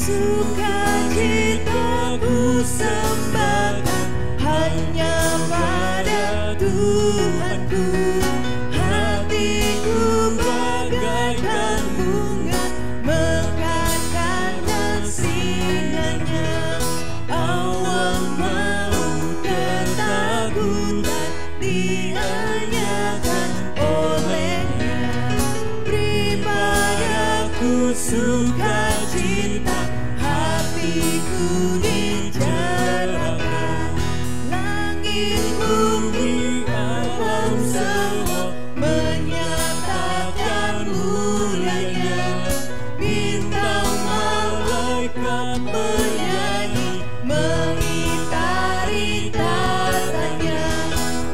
Sukacita kusembahkan hanya pada Tuhanku. Hatiku bagaikan bunga mekar sinanya. Awal maut ketakutan dianyakan olehnya. Pribadaku sukacita, hatiku dicerahkan. Langit bumi alam semua menyatakan mulianya. Bintang malaikat menyanyi mengitari tatanya.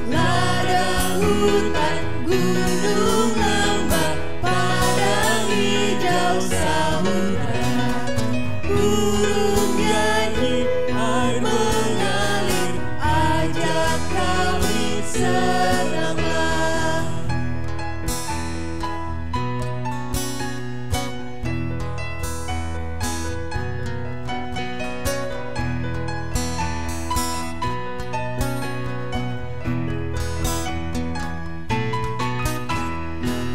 Ladang hutan gunung lembah padang hijau samudra. Burung nyanyi, air mengalir, ajak kami senanglah.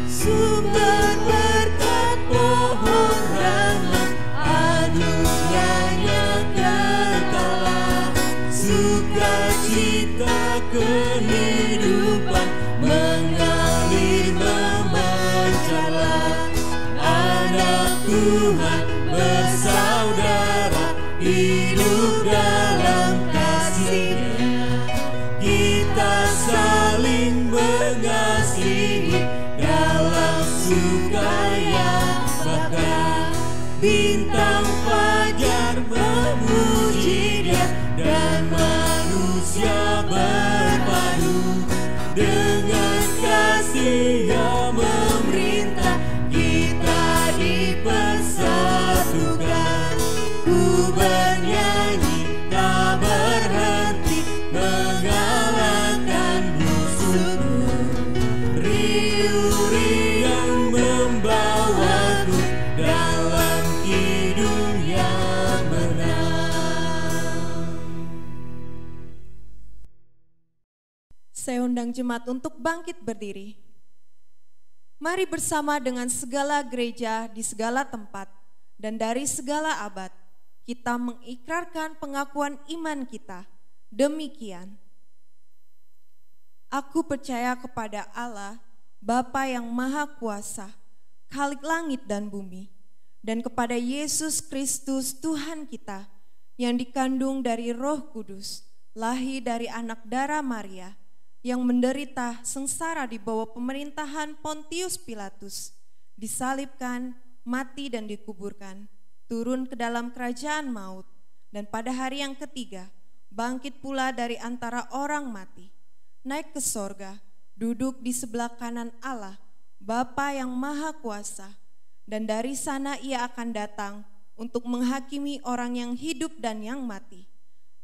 Sumber berkat pohon ranah, anugerahnya kekal. Sukacita kehidupan mengalir memancarlah. Anak Tuhan bersaudara hidup dalam kasih-Nya. Kita saling mengasihi dalam suka yang bakar. Bintang fajar memuji Dia dan manusia berpadu. Dengan kasih yang memerintah kita dipersatukan. Ku bernyanyi tak berhenti mengalahkan musuhku. Riuh-riang membawaku dalam hidup yang menang. Saya undang jemaat untuk bangkit berdiri. Mari bersama dengan segala gereja di segala tempat dan dari segala abad, kita mengikrarkan pengakuan iman kita. Demikian. Aku percaya kepada Allah, Bapa yang Maha Kuasa, Khalik langit dan bumi, dan kepada Yesus Kristus Tuhan kita, yang dikandung dari Roh Kudus, lahir dari anak darah Maria, yang menderita sengsara di bawah pemerintahan Pontius Pilatus, disalibkan, mati dan dikuburkan, turun ke dalam kerajaan maut, dan pada hari yang ketiga, bangkit pula dari antara orang mati, naik ke sorga, duduk di sebelah kanan Allah, Bapa yang Maha Kuasa, dan dari sana Ia akan datang untuk menghakimi orang yang hidup dan yang mati.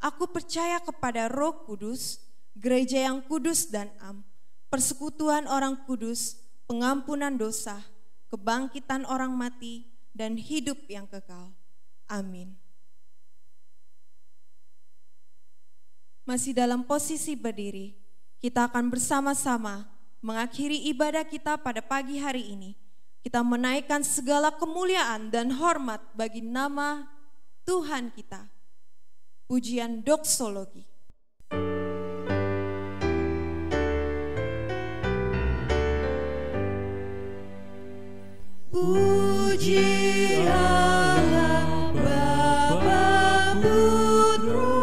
Aku percaya kepada Roh Kudus, gereja yang kudus dan am, persekutuan orang kudus, pengampunan dosa, kebangkitan orang mati, dan hidup yang kekal. Amin. Masih dalam posisi berdiri, kita akan bersama-sama mengakhiri ibadah kita pada pagi hari ini. Kita menaikkan segala kemuliaan dan hormat bagi nama Tuhan kita. Pujian doksologi. Puji Allah Bapa Putra,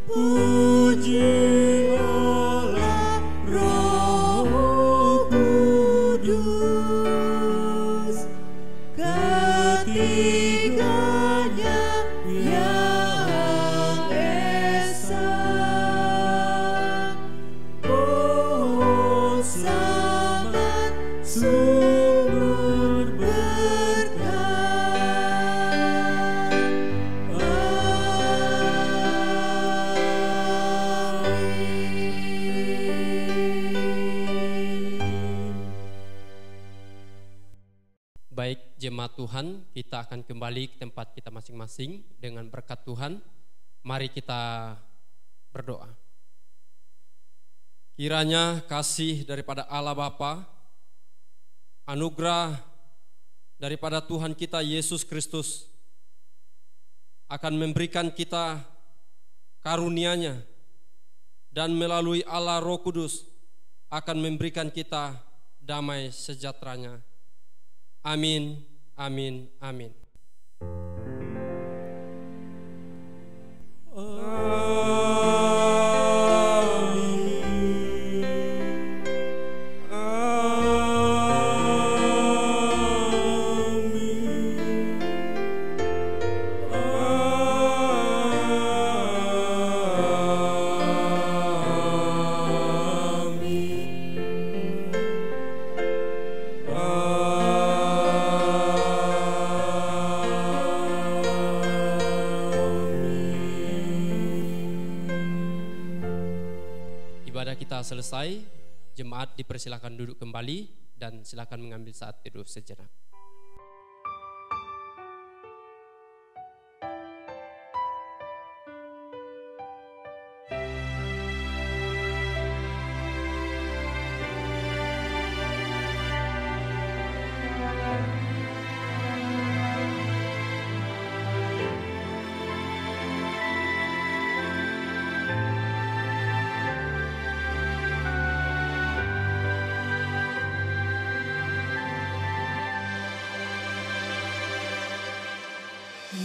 puji Allah Roh Kudus. jemaat Tuhan, kita akan kembali ke tempat kita masing-masing dengan berkat Tuhan. Mari kita berdoa. Kiranya kasih daripada Allah Bapa, anugerah daripada Tuhan kita Yesus Kristus akan memberikan kita karunia-Nya, dan melalui Allah Roh Kudus akan memberikan kita damai sejahtera-Nya. Amin, amin, amin. Selesai, jemaat dipersilakan duduk kembali dan silakan mengambil saat teduh sejenak.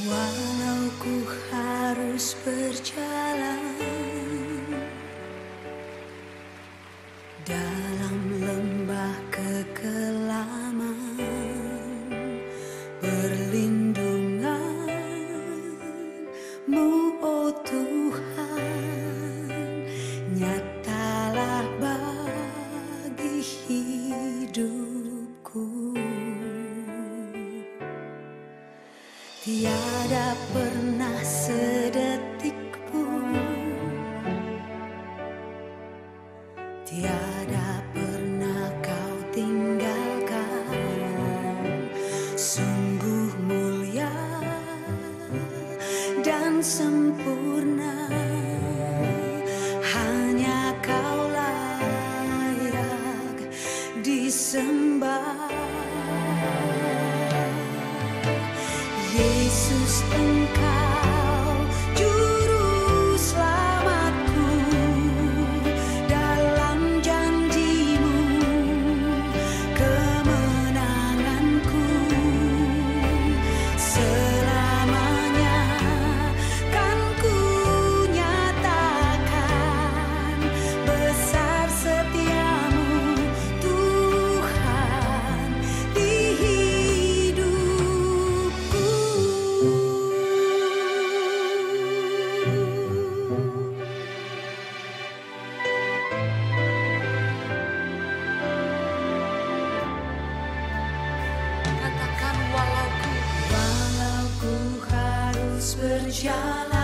Walau ku harus berjalan dalam lembah kekelaman, perlindungan-Mu, oh Tuhan, nyatalah bagi hidupku. Tiada pernah sedetik pun, tiada pernah Kau tinggalkan. Sungguh mulia dan sempurna, hanya Kau layak disembah. Yesus, Engkau juru selamatku, dalam janji-Mu kemenanganku. Selamanya kan ku nyatakan besar setia-Mu, Tuhan, di walau ku harus berjalan